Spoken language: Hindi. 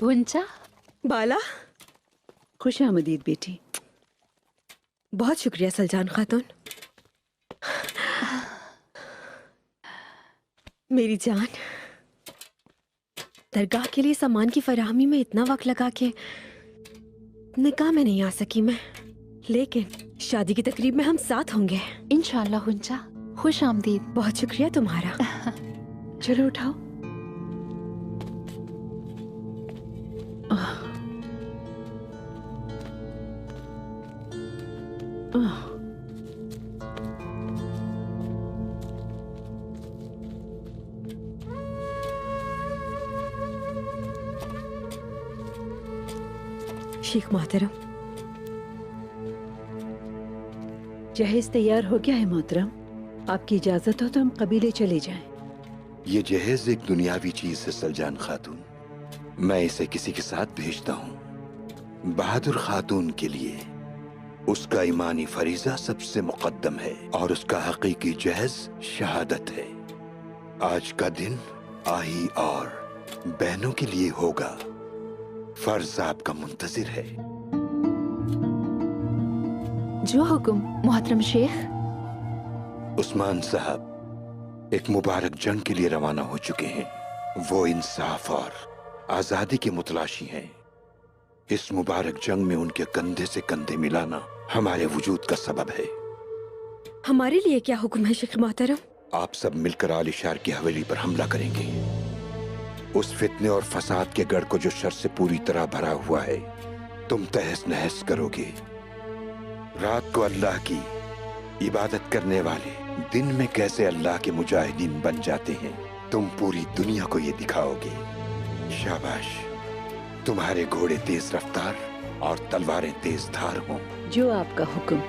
हुंचा, बाला, खुश आमदीद बेटी। बहुत शुक्रिया सलजान खातून। मेरी जान, दरगाह के लिए सामान की फराहमी में इतना वक्त लगा के निकाह में नहीं आ सकी मैं, लेकिन शादी की तकरीब में हम साथ होंगे इंशाल्लाह। हुंचा, खुश आमदीद। बहुत शुक्रिया तुम्हारा। चलो उठाओ। शेख मोहतरम, जहेज तैयार हो गया है मोहतरम। आपकी इजाजत हो तो हम कबीले चले जाएं। ये जहेज एक दुनियावी चीज है सलजान खातून, मैं इसे किसी के साथ भेजता हूँ। बहादुर खातून के लिए उसका ईमानी फरीजा सबसे मुकद्दम है और उसका हकीकी जहेज शहादत है। आज का दिन आही और बहनों के लिए होगा। फर्ज आपका मुंतजिर है। जो हुक्म मोहतरम शेख। उस्मान साहब एक मुबारक जंग के लिए रवाना हो चुके हैं। वो इंसाफ और आजादी के मुतलाशी हैं। इस मुबारक जंग में उनके कंधे से कंधे मिलाना हमारे वजूद का सबब है। हमारे लिए क्या हुक्म है शेख मोहतरम? आप सब मिलकर आलिशार की हवेली पर हमला करेंगे। उस फितने और फसाद के गढ़ को जो शर से पूरी तरह भरा हुआ है तुम तहस नहस करोगे। रात को अल्लाह की इबादत करने वाले दिन में कैसे अल्लाह के मुजाहिदीन बन जाते हैं तुम पूरी दुनिया को ये दिखाओगे। शाबाश, तुम्हारे घोड़े तेज रफ्तार और तलवारें तेज धार हों। जो आपका हुक्म।